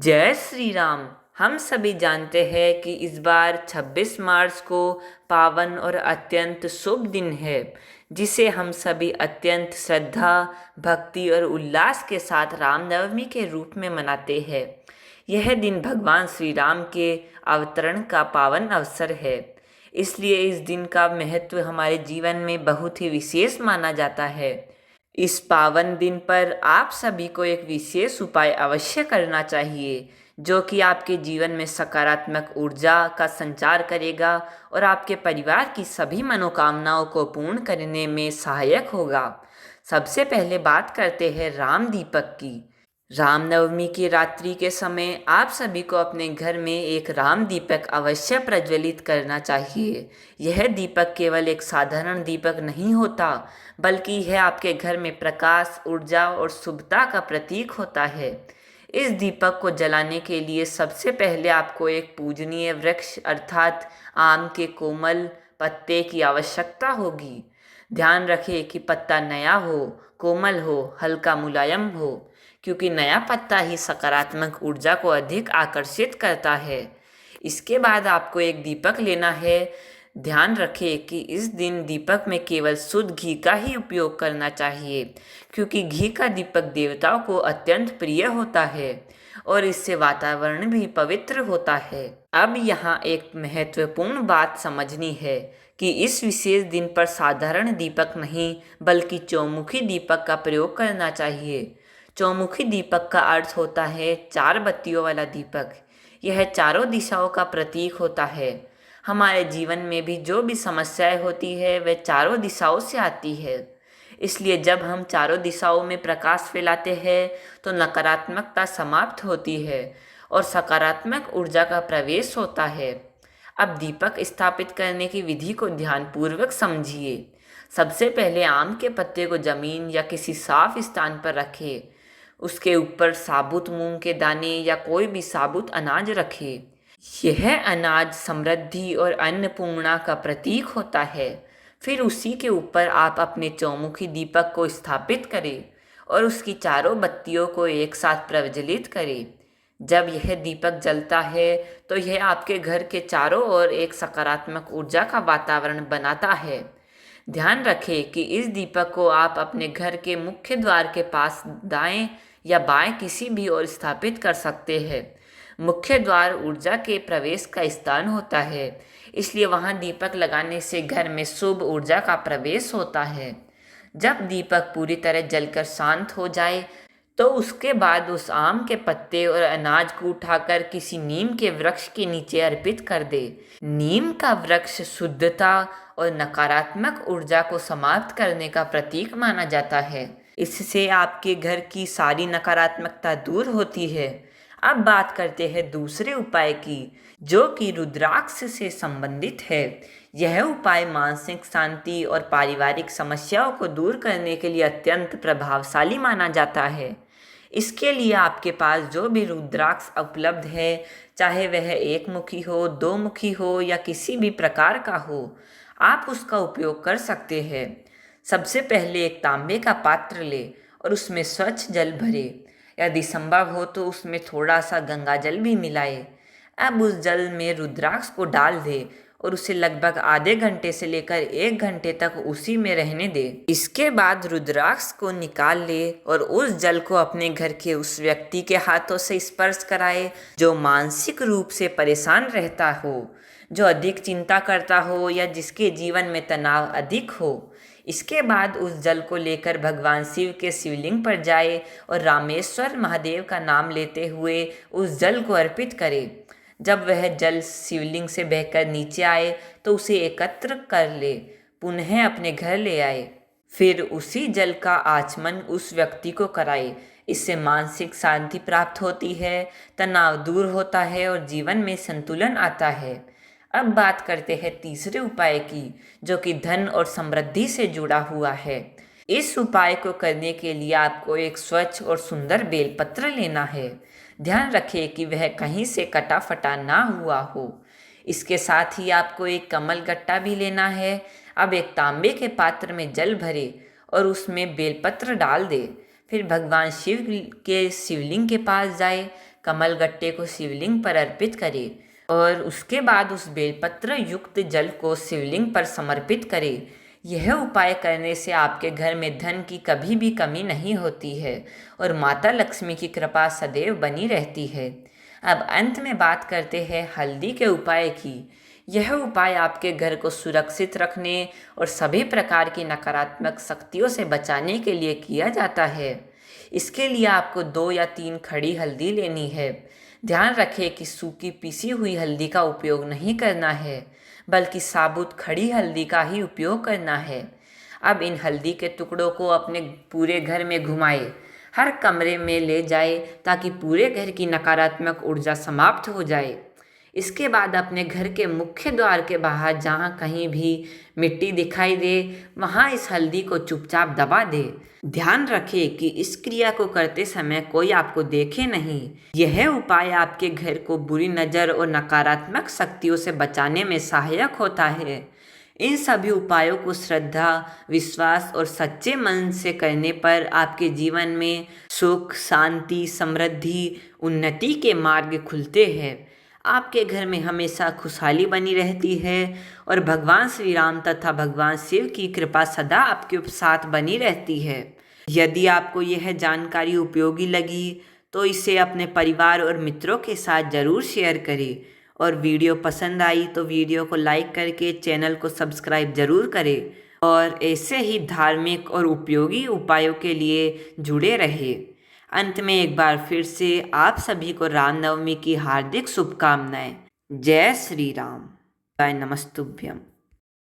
जय श्री राम। हम सभी जानते हैं कि इस बार 26 मार्च को पावन और अत्यंत शुभ दिन है, जिसे हम सभी अत्यंत श्रद्धा, भक्ति और उल्लास के साथ रामनवमी के रूप में मनाते हैं। यह दिन भगवान श्री राम के अवतरण का पावन अवसर है, इसलिए इस दिन का महत्व हमारे जीवन में बहुत ही विशेष माना जाता है। इस पावन दिन पर आप सभी को एक विशेष उपाय अवश्य करना चाहिए, जो कि आपके जीवन में सकारात्मक ऊर्जा का संचार करेगा और आपके परिवार की सभी मनोकामनाओं को पूर्ण करने में सहायक होगा। सबसे पहले बात करते हैं राम दीपक की। रामनवमी की रात्रि के समय आप सभी को अपने घर में एक राम दीपक अवश्य प्रज्वलित करना चाहिए। यह दीपक केवल एक साधारण दीपक नहीं होता, बल्कि यह आपके घर में प्रकाश, ऊर्जा और शुभता का प्रतीक होता है। इस दीपक को जलाने के लिए सबसे पहले आपको एक पूजनीय वृक्ष अर्थात आम के कोमल पत्ते की आवश्यकता होगी। ध्यान रखें कि पत्ता नया हो, कोमल हो, हल्का मुलायम हो, क्योंकि नया पत्ता ही सकारात्मक ऊर्जा को अधिक आकर्षित करता है। इसके बाद आपको एक दीपक लेना है। ध्यान रखें कि इस दिन दीपक में केवल शुद्ध घी का ही उपयोग करना चाहिए, क्योंकि घी का दीपक देवताओं को अत्यंत प्रिय होता है और इससे वातावरण भी पवित्र होता है। अब यहाँ एक महत्वपूर्ण बात समझनी है कि इस विशेष दिन पर साधारण दीपक नहीं, बल्कि चौमुखी दीपक का प्रयोग करना चाहिए। चौमुखी दीपक का अर्थ होता है चार बत्तियों वाला दीपक। यह चारों दिशाओं का प्रतीक होता है। हमारे जीवन में भी जो भी समस्याएं होती है वह चारों दिशाओं से आती है। इसलिए जब हम चारों दिशाओं में प्रकाश फैलाते हैं तो नकारात्मकता समाप्त होती है और सकारात्मक ऊर्जा का प्रवेश होता है। अब दीपक स्थापित करने की विधि को ध्यानपूर्वक समझिए। सबसे पहले आम के पत्ते को जमीन या किसी साफ स्थान पर रखें। उसके ऊपर साबुत मूंग के दाने या कोई भी साबुत अनाज रखें। यह अनाज समृद्धि और अन्नपूर्णा का प्रतीक होता है। फिर उसी के ऊपर आप अपने चौमुखी दीपक को स्थापित करें और उसकी चारों बत्तियों को एक साथ प्रज्वलित करें। जब यह दीपक जलता है तो यह आपके घर के चारों ओर एक सकारात्मक ऊर्जा का वातावरण बनाता है। ध्यान रखें कि इस दीपक को आप अपने घर के मुख्य द्वार के पास दाएं या बाएं किसी भी ओर स्थापित कर सकते हैं। मुख्य द्वार ऊर्जा के प्रवेश का स्थान होता है, इसलिए वहां दीपक लगाने से घर में शुभ ऊर्जा का प्रवेश होता है। जब दीपक पूरी तरह जलकर शांत हो जाए तो उसके बाद उस आम के पत्ते और अनाज को उठाकर किसी नीम के वृक्ष के नीचे अर्पित कर दे। नीम का वृक्ष शुद्धता और नकारात्मक ऊर्जा को समाप्त करने का प्रतीक माना जाता है। इससे आपके घर की सारी नकारात्मकता दूर होती है। अब बात करते हैं दूसरे उपाय की, जो कि रुद्राक्ष से संबंधित है। यह उपाय मानसिक शांति और पारिवारिक समस्याओं को दूर करने के लिए अत्यंत प्रभावशाली माना जाता है। इसके लिए आपके पास जो भी रुद्राक्ष उपलब्ध है, चाहे वह एक मुखी हो, दो मुखी हो या किसी भी प्रकार का हो, आप उसका उपयोग कर सकते हैं। सबसे पहले एक तांबे का पात्र ले और उसमें स्वच्छ जल भरे। यदि संभव हो तो उसमें थोड़ा सा गंगा जल भी मिलाए। अब उस जल में रुद्राक्ष को डाल दे और उसे लगभग आधे घंटे से लेकर 1 घंटे तक उसी में रहने दे। इसके बाद रुद्राक्ष को निकाल ले और उस जल को अपने घर के उस व्यक्ति के हाथों से स्पर्श कराए जो मानसिक रूप से परेशान रहता हो, जो अधिक चिंता करता हो या जिसके जीवन में तनाव अधिक हो। इसके बाद उस जल को लेकर भगवान शिव के शिवलिंग पर जाए और रामेश्वर महादेव का नाम लेते हुए उस जल को अर्पित करे। जब वह जल शिवलिंग से बहकर नीचे आए तो उसे एकत्र कर ले, पुनः अपने घर ले आए। फिर उसी जल का आचमन उस व्यक्ति को कराए। इससे मानसिक शांति प्राप्त होती है, तनाव दूर होता है और जीवन में संतुलन आता है। अब बात करते हैं तीसरे उपाय की, जो कि धन और समृद्धि से जुड़ा हुआ है। इस उपाय को करने के लिए आपको एक स्वच्छ और सुंदर बेलपत्र लेना है। ध्यान रखें कि वह कहीं से कटा फटा ना हुआ हो। इसके साथ ही आपको एक कमल गट्टा भी लेना है। अब एक तांबे के पात्र में जल भरे और उसमें बेलपत्र डाल दे। फिर भगवान शिव के शिवलिंग के पास जाए। कमलगट्टे को शिवलिंग पर अर्पित करें और उसके बाद उस बेलपत्र युक्त जल को शिवलिंग पर समर्पित करें। यह उपाय करने से आपके घर में धन की कभी भी कमी नहीं होती है और माता लक्ष्मी की कृपा सदैव बनी रहती है। अब अंत में बात करते हैं हल्दी के उपाय की। यह उपाय आपके घर को सुरक्षित रखने और सभी प्रकार की नकारात्मक शक्तियों से बचाने के लिए किया जाता है। इसके लिए आपको 2 या 3 खड़ी हल्दी लेनी है। ध्यान रखें कि सूखी पीसी हुई हल्दी का उपयोग नहीं करना है, बल्कि साबुत खड़ी हल्दी का ही उपयोग करना है। अब इन हल्दी के टुकड़ों को अपने पूरे घर में घुमाएं, हर कमरे में ले जाए ताकि पूरे घर की नकारात्मक ऊर्जा समाप्त हो जाए। इसके बाद अपने घर के मुख्य द्वार के बाहर जहाँ कहीं भी मिट्टी दिखाई दे वहाँ इस हल्दी को चुपचाप दबा दे। ध्यान रखें कि इस क्रिया को करते समय कोई आपको देखे नहीं। यह उपाय आपके घर को बुरी नज़र और नकारात्मक शक्तियों से बचाने में सहायक होता है। इन सभी उपायों को श्रद्धा, विश्वास और सच्चे मन से करने पर आपके जीवन में सुख, शांति, समृद्धि, उन्नति के मार्ग खुलते हैं। आपके घर में हमेशा खुशहाली बनी रहती है और भगवान श्री राम तथा भगवान शिव की कृपा सदा आपके साथ बनी रहती है। यदि आपको यह जानकारी उपयोगी लगी तो इसे अपने परिवार और मित्रों के साथ ज़रूर शेयर करें और वीडियो पसंद आई तो वीडियो को लाइक करके चैनल को सब्सक्राइब ज़रूर करें और ऐसे ही धार्मिक और उपयोगी उपायों के लिए जुड़े रहे। अंत में एक बार फिर से आप सभी को रामनवमी की हार्दिक शुभकामनाएं। जय श्री राम। जय नमस्तुभ्यम।